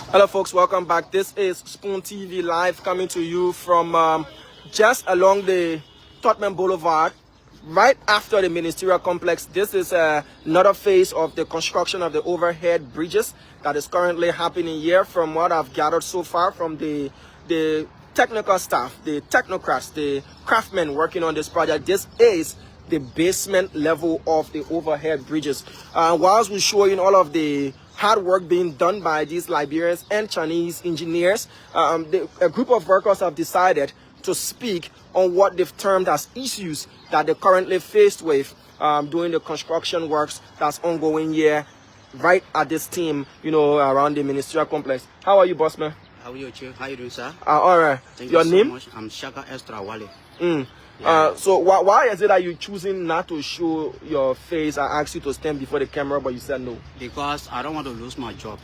Hello folks, welcome back. This is Spoon TV Live coming to you from just along the Tottenham Boulevard, right after the ministerial complex. This is another phase of the construction of the overhead bridges that is currently happening here. From what I've gathered so far from the technical staff, the technocrats, the craftsmen working on this project, this is the basement level of the overhead bridges. Whilst we're showing all of the hard work being done by these Liberians and Chinese engineers, a group of workers have decided to speak on what they've termed as issues that they're currently faced with doing the construction works that's ongoing here, right at this team, around the ministerial complex. How are you, boss man? How are you, Chief? How you doing, sir? All right. Thank Your you name? so much. I'm Shaka Estra Wale. Yeah. So why is it that you're choosing not to show your face? I asked you to stand before the camera, but you said no. Because I don't want to lose my job.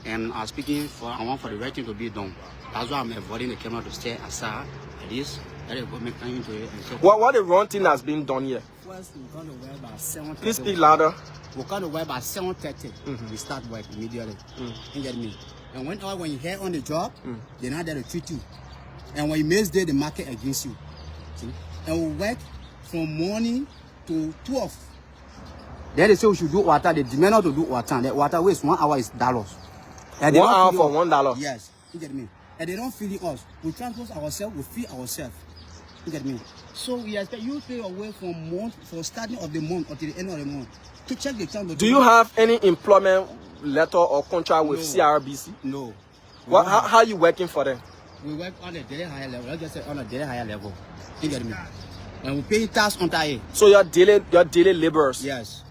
And I'm speaking I want for the right thing to be done. That's why I'm avoiding the camera to stay aside. At least, let it go make time into it. What the wrong thing has been done here? First, we're going to work by 7:30. Please speak louder. We're going to work by 7:30. We start work immediately. You get me? And when you hear on the job, they're not there to treat you. And when you miss day, the market against you. See? And we work from morning to 12. Then they say we should do water. They demand us to do water. The water waste 1 hour is $1. And 1 hour for $1. Yes, you get me. And they don't feed us. We transport ourselves. We feed ourselves. You get me. So we expect you to pay away from starting of the month until the end of the month to check the time. Do you have any employment letter or contract with CRBC? No. How are you working for them? We work on a daily higher level. Let's just say on a daily higher level. You get me? And we pay tax on that. So your daily laborers? Yes.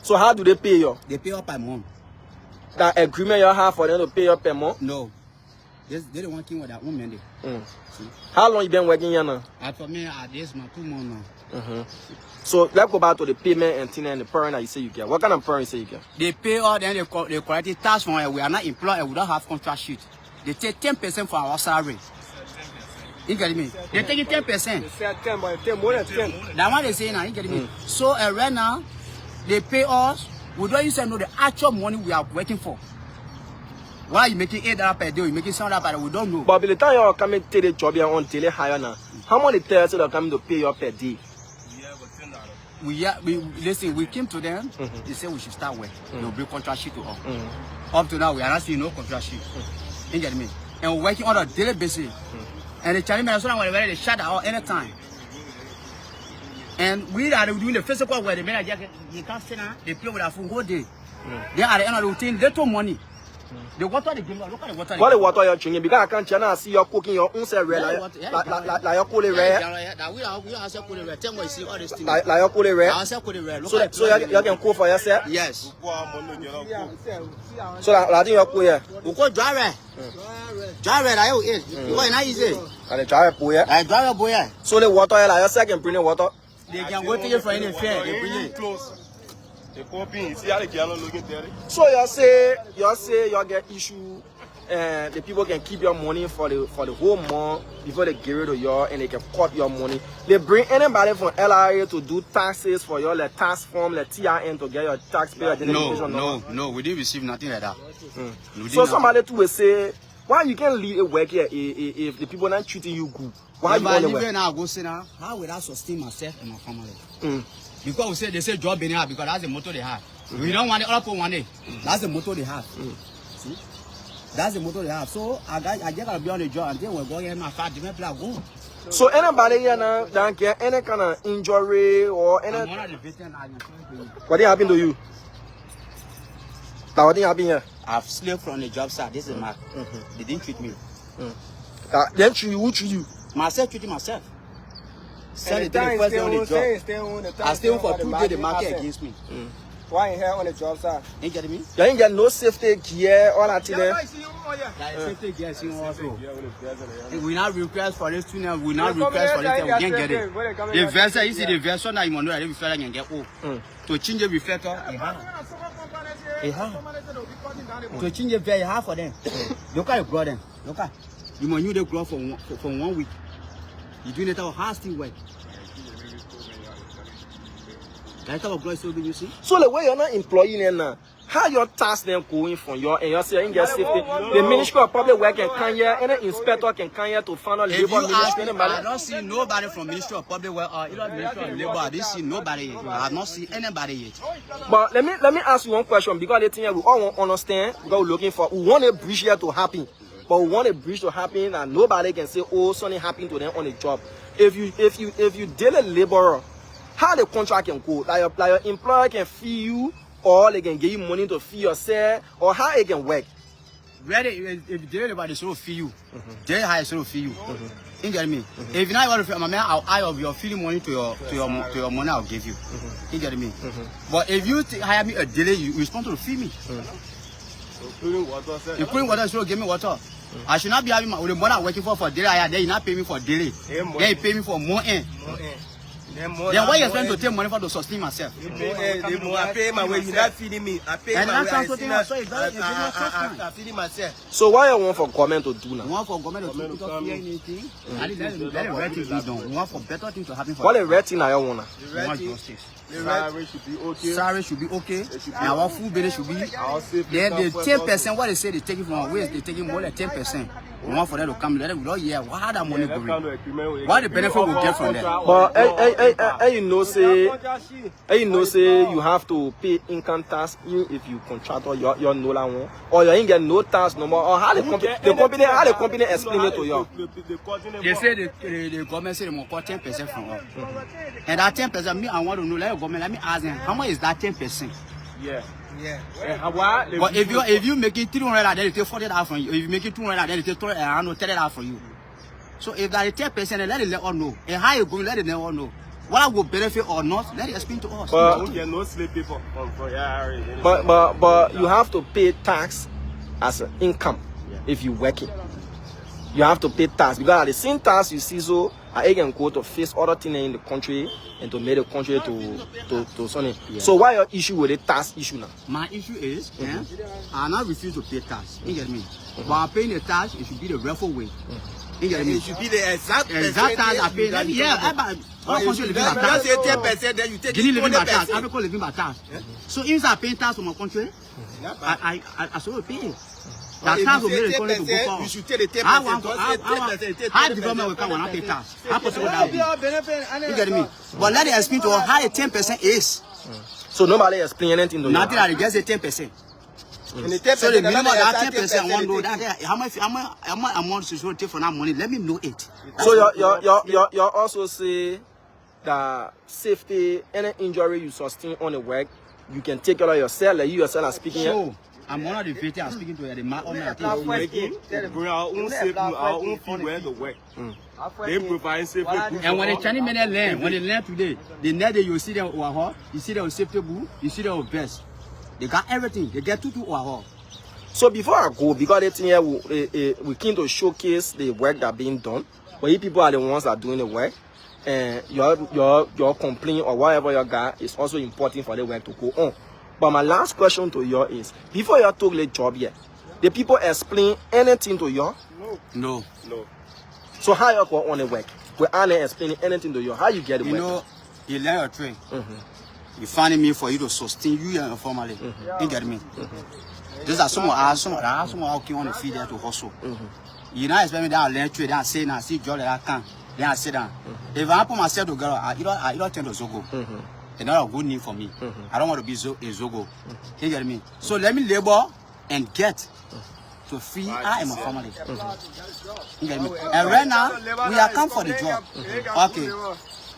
So how do they pay you? They pay up per month. That agreement you have for them to pay you per month? No. They don't want to with their own money. How long you been working here now? For me, this my 2 months now. So let's go back to the payment and thing and the parent that you say you get. What kind of parent you say you get? They pay all, then they collect the tax from it. We are not employed and we don't have contract sheet. They take 10% for our salary. You get me? They take 10%. They say 10, but they take more than 10. That's what they say now. You get me? So right now, they pay us. We don't even know the actual money we are working for. Why you making $8 per day? You making $7 per day? We don't know. But by the time you are coming to the job, you are on daily hire now. How much they tell us they are coming to pay you per day? Listen, we came to them. They said we should start work. They'll bring contract sheet to us. Up to now, we are not seeing no contract sheet. You get me? And we're working on a daily basis. And the Chinese men are ready to shut out anytime. And we are doing the physical work. The men they can't sit down. They play with our phone all day. They are at the end of the routine. Little money. The water they give me. Look at the water. What the water you're drinking? Because I can't channel see you cooking your own self like you're cooling red. We are cooling red. Tell me, see all this thing. Like you're cooling red. So you can cook for yourself. Yes. So I think you're cool here. We go dry red. Dry red, I will eat. Because it's not easy. And the dry boy. I dry boy. So the water like yourself can bring the water. They can go take it for any fair. They bring it close. So you say you get issue and the people can keep your money for the whole month before they give it to you and they can cut your money. They bring anybody from LRA to do taxes for your like tax form, like TRN to get your taxpayer identification. No, we didn't receive nothing like that. So somebody too will say, why you can't leave a work here if the people not treating you good? Why you want to work? Now go see now, how will I sustain myself and my family? Because they say job in here because that's the motto they have. We don't want the other people want it. That's the motto they have. See? That's the motto they have. So I just gotta be on the job and then we're going my fat different place go. So anybody here now don't get any kind of injury or any what did happen to you? What did happen here? I've slipped from the job site. This is my they didn't treat me. Then who treat you? Myself treating myself. Sell the first day on the job. I stay for 2 days, the market against me. Why in here on the job, sir? You get me? You ain't get no safety gear, all that there. Safety gear, also. We not request for this tunnel, we not request for this, we can't get it. The vessel, you see the vessel now, you know, the reflector can get old. To change the reflector, to change the very hard for them. Look at the grow them. Look at. You must use the grow for 1 week. You doing it our hard still work. That type of grow is so good, you see. So the way you're not employing them now, how your task them going from your and you say in get safety. The Ministry of Public Work can come here, any inspector can come here to find out labor ministry. I don't see nobody from Ministry of Public Work or Ministry of Labor. I didn't see nobody yet. I have not seen anybody yet. But let me ask you one question, because the thing we all want to understand, because we're looking for, we want a bridge here to happen, but we want a bridge to happen and nobody can say, oh, something happened to them on the job. If you deal a laborer, how the contract can go? Like your employer can fee you, or they can give you money to fee yourself, or how it can work? Ready, if you deal about the sort of fee you, they hire sort of fee you. You get me? If you not want to feel, my man, I'll of your feeling money to your money I'll give you. You get me? But if you hire me a daily, you respond to fee me. Including water, so give me water. I should not be having the money I'm working for daily. Then you not pay me for daily. Then you pay me for more end. Then why you spend to take money for to sustain myself? I pay my way. You're not feeding me. I pay my way. I'm feeding myself. So why you want for government to do now? We want for government to do anything. Let the right thing be done. We want for better things to happen for us. What the right thing are you want? We want justice. Salary should be okay. Salary should be okay. And our food bill should be. Then the 10%, what they say they take it from our waste, they take it more than 10%. We want for them to come. Let them know, yeah, how that money going? What the benefit we get from that? But you know say you have to pay income tax if you contract or your no one, or you ain't get no tax no more. Or how the company explain it to you? They say the government say they will cut 10% from us. And that 10%, me I want to know, let me ask them, how much is that 10%? Yeah. But if you make it 300, then they take 40 out from you. If you make it 200, then they take 30 out from you. So if that is 10%, then let it let us know. And how you going, let it let us know. What will benefit or not, let it explain to us. But you have to pay tax as an income if you working. You have to pay tax because at the same tax you see so I can go to face other things in the country and to make the country to something. Yeah. So why your issue with the tax issue now? My issue is I not refuse to pay tax. You get me? While paying the tax, it should be the rightful way. You get me? It should be the exact tax I pay. Yeah, what country living by tax? You say 10%, then you take Guinea living by tax. Africa living by tax. So if I pay tax for my country, I should pay. That's how we should take the 10%. How the government will come and pay tax? How possible that will be? You get me? But let it explain to us how the 10% is. So nobody explain anything to you? Nothing, I just say 10%. So the minimum that 10%, I want to know that how much amount should take for that money? Let me know it. So you also say that safety, any injury you sustain on the work, you can take care of yourself. Like you yourself are speaking here. I'm one of the victims. I'm speaking to the man on our own safety, our own feet where the work. They provide safety. And when the Chinese men learn, when they learn today, the net you see them over, you see them safety boot, you see them vest. They got everything. They get to over. So before I go, because the thing here we came to showcase the work that being done. But you people are the ones that are doing the work, and your complaint or whatever you got is also important for the work to go on. But my last question to you is, before you took the job here, the people explain anything to you? No. So how you go on the work? We aren't explaining anything to you. How you get the work? You know, you learn your trade. You find me for you to sustain you and your family. You get me? These are some okay on the field there to hustle. You not expect me that I learn trade, then I say now, see job that I can, then I sit down. If I put myself together, I don't tend to Zogo. It's not a good name for me. I don't want to be a Zogo. You get me? So let me labor and get to free I and my family. You get me? And right now, we are come for the job. Okay.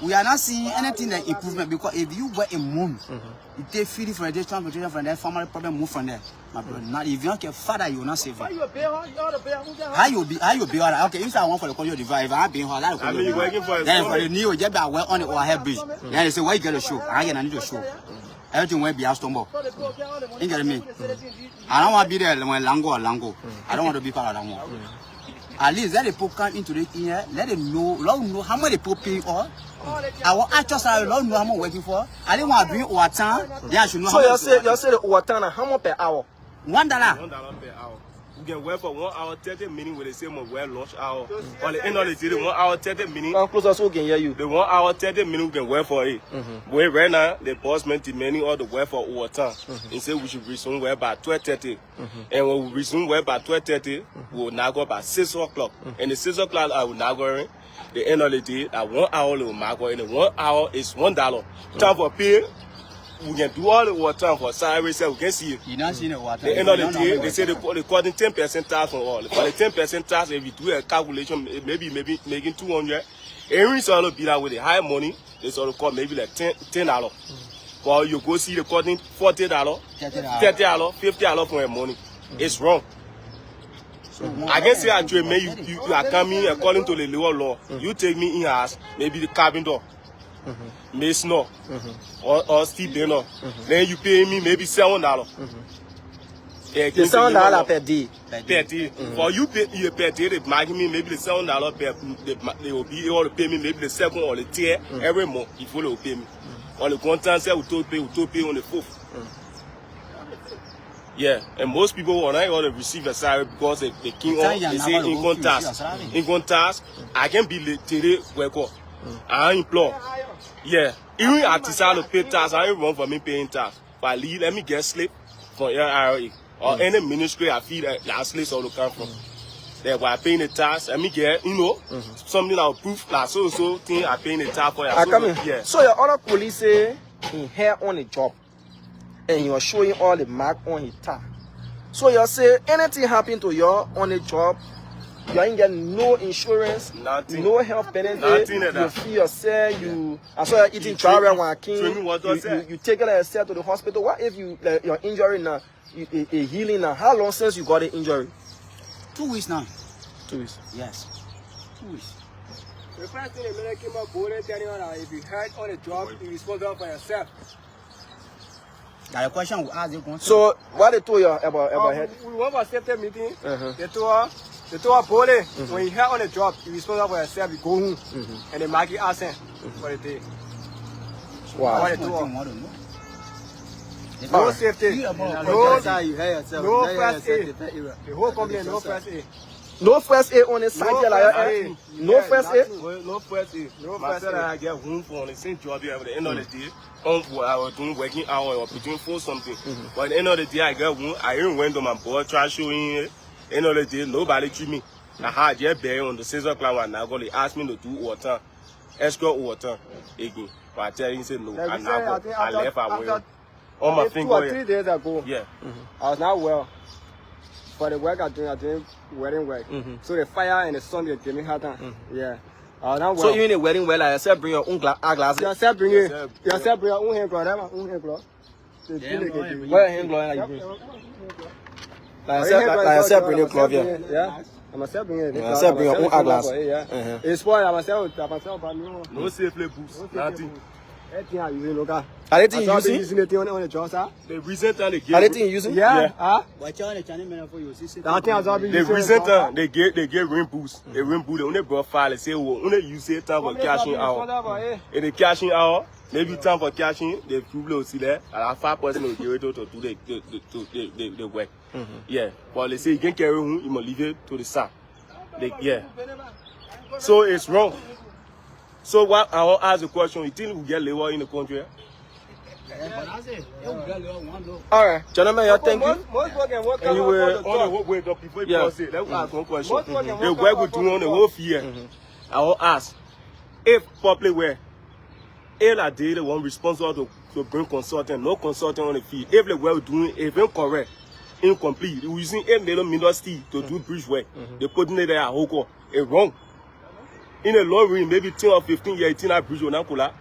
We are not seeing anything like improvement because if you were a month, you take feeding from there, transportation from there, family problem move from there. My brother, now if you don't care father, you will not save it. How you be okay, if I want for the country divide, if I being hard, I mean you working for then for the new job I work on the overhead bridge. Then they say why you get a show? I need to show. Everything will be a stumble. You get me? I don't want to be there when Lango. I don't want to be part of that one. At least let the people come into the here, let them know how much the people pay all. Our actors are not know how much working for. I didn't want to bring overtime. They should know. So you say the overtime how much per hour? $1. $1 per hour. we can work for 1 hour 30 minutes with the same of work lunch hour. On the end of the day, 1 hour 30 minutes. Come closer so we can hear you. The 1 hour 30 minutes we can work for it. But right now, the boss man demanding all the work for overtime. He said we should resume work by 12:30. And when we resume work by 12:30, we will now go by 6 o'clock. And the 6 o'clock I will now go in. The end of the day, at 1 hour we will now go in. And 1 hour is $1. Time for pay. We can do all the overtime for salary, so we can see it. You're not seeing the water. The end of the day, they say they're calling 10% tax on all. For the 10% tax, if you do a calculation, maybe making 200. Every sort of be that with the high money, they sort of call maybe like $10. But you go see the calling $40, $30, $50 for your money. It's wrong. I can say actually, maybe you are coming according to the law. You take me in house, maybe the carpenter. Mason or Steve Dano. Then you pay me maybe $7. The $7 per day. Per day. For you pay per day, they mark me maybe the $7 per. They will be able to pay me maybe the 7th or the 10th every month. If you will pay me, or the content say we to pay on the 4th. Yeah, and most people when I want to receive a salary because they came on, they say income tax. Income tax, I can be today worker. I employ. Yeah, even artisan to pay tax, I don't want for me paying tax. But let me get slip from IRA or any ministry I feel that slaves all to come from. They were paying the tax, let me get, something that will prove that so thing I paying the tax for. I come in. Yeah. So your other police say in here on the job and you are showing all the mark on his tax. So you say anything happen to you on the job, you ain't getting no insurance, nothing, no health benefit. Nothing you feel yourself. I saw you eating travel walking. You take it yourself to the hospital. What if you your injury now, a healing now? How long since you got the injury? 2 weeks now. 2 weeks. Yes. 2 weeks. The first thing the man came up board telling you that if you hurt on the job, you're responsible for yourself. Now the question we ask you. So what they told you about head? We went for a safety meeting. They told us, Bole, when you hurt on the job, you're responsible for yourself. You go home and they mark you absent for the day. Wow. No safety. No first aid. The whole company, no first aid. No first aid on the side. No first aid. No first aid. Myself, I get home for the same job at the end of the day. I was doing working hours or between 4 something. But at the end of the day, I get home. I even went to my board, try showing. End of the day, nobody treat me. I had just bear on the 6 o'clock and now they asked me to do overtime, extra overtime again. But I tell you, say no. And now I left away. On my finger. 2 or 3 days ago, yeah. I was not well. For the work I doing wedding work. So the fire and the sun they gave me hard time. Yeah. I was not well. So you in a wedding well, I said bring your own glasses. Yourself bring your own hand glove. Where hand glove you bring? Like I said bring your glove here. Yeah. I myself bring it. I said bring your own eyeglasses. Yeah. It's spoiled. I myself but no safely boots. Nothing. Are they using the thing on the jaw, sir? The recent time they gave. Are they using? Yeah. The recent time they get rain boots. The rain boot they only brought file. They say only use it time for cashing out. In the cashing hour, maybe time for cashing. They probably see there. And 5% will give it to do the work. Yeah. But they say you can carry home, you must leave it to the side. Yeah. So it's wrong. So what I want to ask the question, you think we get labor in the country? All right, gentlemen, thank you. And you were on the way up before you say, let's ask one question. The work we do on the whole year, I want to ask, if public were, if I did the one responsible to bring consultant, no consultant on the field, if the work we doing is incorrect, incomplete, we're using 8 million ministry to do bridge work, they putting it there at Hoko, it's wrong. In a long run, maybe 10 or 15 years, 18 bridge will not pull up.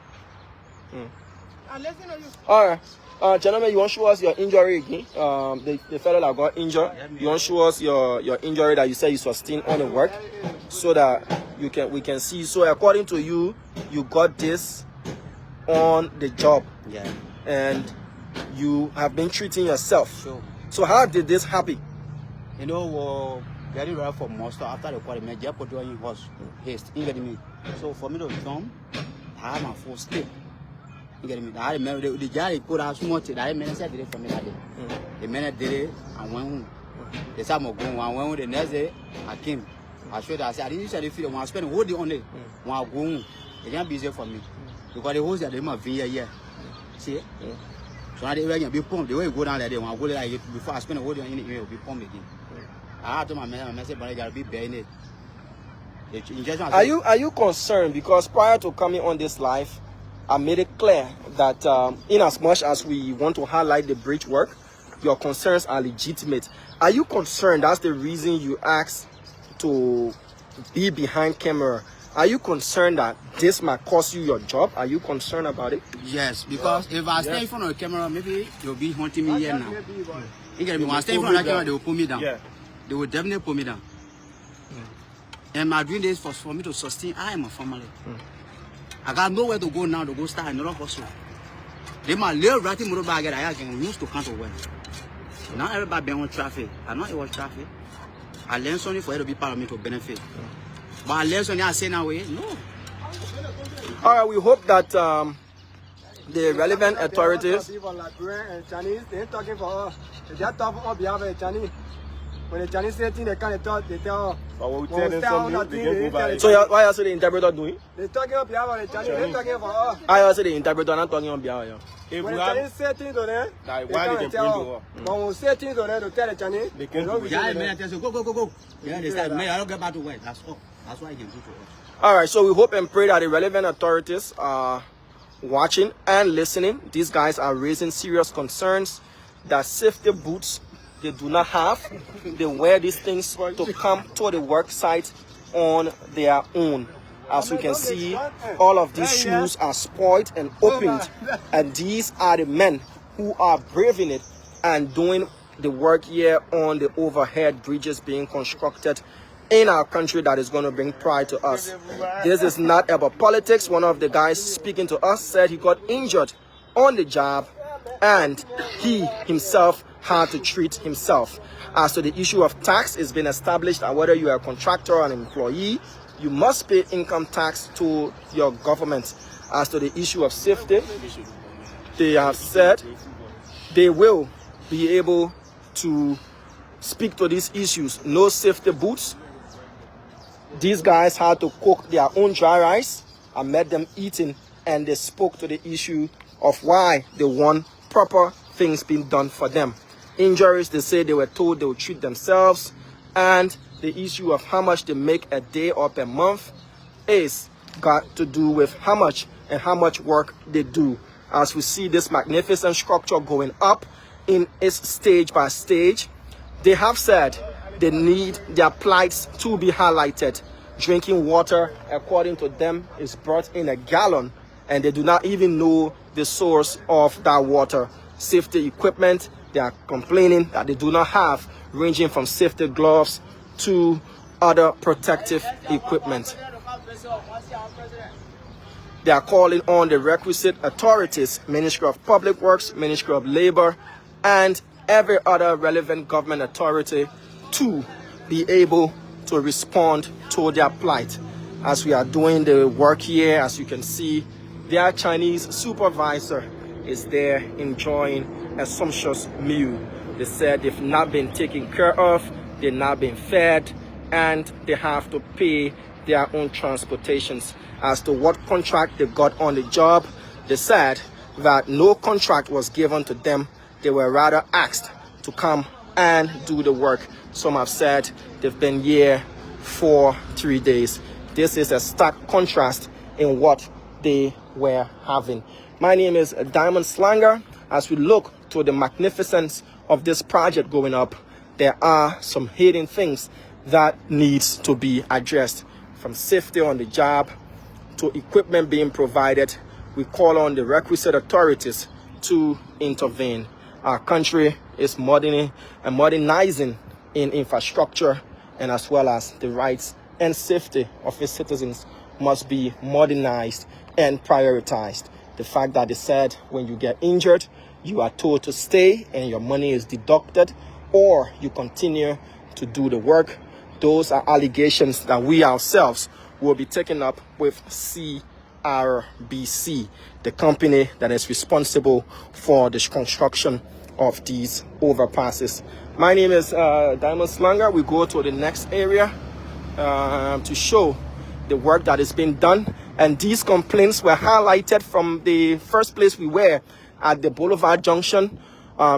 All right, gentlemen, you want to show us your injury again? The fellow that got injured, you want to show us your injury that you said you sustained on the work, so that we can see. So according to you, you got this on the job, and you have been treating yourself. Sure. So how did this happen? You know, very rare for most after the quarter, my job doing was haste. You get me? So for me to come, I have my full sleep. You get me? I remember the guy put out so much that I said did it for me that day. The minute did it, I went home. They said, I'm going one with the next day. I came. I showed her, I said, I didn't usually feel I spend a whole day on it. When I go, it can't be easy for me. Because the host that they might be here. See? So now they will be pumped. The way you go down there, when I go there, before I spend a whole day on it, it will be pumped again. I had to my message, but I got to be bare in it. Are you concerned? Because prior to coming on this live, I made it clear that in as much as we want to highlight the bridge work, your concerns are legitimate. Are you concerned? That's the reason you asked to be behind camera. Are you concerned that this might cost you your job? Are you concerned about it? Yes, because if I stay in front of the camera, maybe they'll be hunting me here now. You get me? When I stay in front of the camera, they will pull me down. Yeah. They will definitely pull me down. And I'm doing this for me to sustain. I am a family. I got nowhere to go now to go start another hustle. They might live right in Monrovia. I can use to come to work. Now everybody be on traffic. I know it was traffic. I learned something for it to be part of me to benefit. But I learned something I say now, no. All right, we hope that the relevant authorities. People like Liberian and Chinese, they're talking for us. They are talking on behalf of the Chinese. When the Chinese say things, they can't talk. They tell. But when we tell them something, they can go by. So why else the interpreter doing? They're talking on behalf of the Chinese. They're talking for us. I also the interpreter not talking on behalf of you. If When we the have, Chinese say things to them, like, they why come they and can bring tell us. to us? But when we say things to them to tell the Chinese, They can't don't do it. listen Yeah, to man, them. I say, go. Yeah, they start, man, I don't get back to work. That's all. That's what I can do to us. All right, so we hope and pray that the relevant authorities are watching and listening. These guys are raising serious concerns that safety boots they do not have. They wear these things to come to the work site on their own. As you can see, all of these shoes are spoiled and opened, and these are the men who are braving it and doing the work here on the overhead bridges being constructed in our country that is going to bring pride to us. This is not about politics. One of the guys speaking to us said he got injured on the job and he himself had to treat himself. As to the issue of tax, it's been established that whether you are a contractor or an employee, you must pay income tax to your government. As to the issue of safety, they have said they will be able to speak to these issues. No safety boots. These guys had to cook their own dry rice. I met them eating and they spoke to the issue of why they want proper things being done for them. Injuries, they say they were told they would treat themselves, and the issue of how much they make a day or per month is got to do with how much and how much work they do. As we see this magnificent structure going up in its stage by stage, they have said they need their plights to be highlighted. Drinking water, according to them, is brought in a gallon, and they do not even know the source of that water. Safety equipment, they are complaining that they do not have, ranging from safety gloves to other protective equipment. They are calling on the requisite authorities, Ministry of Public Works, Ministry of Labor, and every other relevant government authority to be able to respond to their plight. As we are doing the work here, as you can see, their Chinese supervisor is there enjoying a sumptuous meal. They said they've not been taken care of, they've not been fed, and they have to pay their own transportations. As to what contract they got on the job, they said that no contract was given to them. They were rather asked to come and do the work. Some have said they've been here for 3 days. This is a stark contrast in what they were having. My name is Diamond Slanger. As we look to the magnificence of this project going up, there are some hidden things that needs to be addressed. From safety on the job to equipment being provided, we call on the requisite authorities to intervene. Our country is modernizing in infrastructure, and as well as the rights and safety of its citizens must be modernized and prioritized. The fact that they said when you get injured, you are told to stay and your money is deducted, or you continue to do the work, those are allegations that we ourselves will be taking up with CRBC, the company that is responsible for the construction of these overpasses. My name is Diamond Slanger. We go to the next area to show the work that is being done. And these complaints were highlighted from the first place we were at the Boulevard Junction.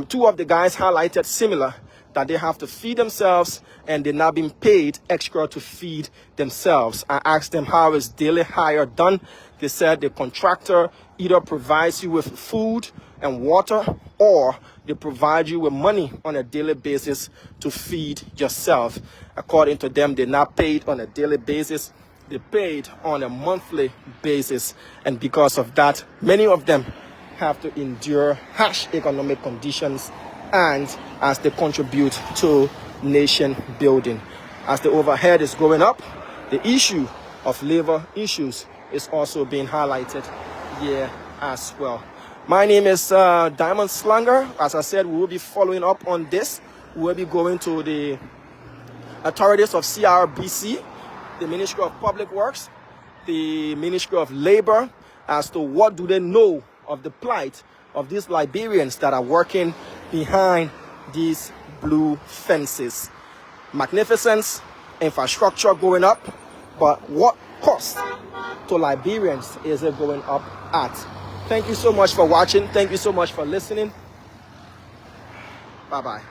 Two of the guys highlighted similar, that they have to feed themselves and they're not being paid extra to feed themselves. I asked them how is daily hire done. They said the contractor either provides you with food and water, or they provide you with money on a daily basis to feed yourself. According to them, they're not paid on a daily basis. They're paid on a monthly basis. And because of that, many of them have to endure harsh economic conditions and as they contribute to nation building. As the overhead is going up, the issue of labor issues is also being highlighted here as well. My name is Diamond Slanger. As I said, we will be following up on this. We will be going to the authorities of CRBC, the Ministry of Public Works, the Ministry of Labor, as to what do they know of the plight of these Liberians that are working behind these blue fences. Magnificence, infrastructure going up, but what cost to Liberians is it going up at? Thank you so much for watching. Thank you so much for listening. Bye-bye.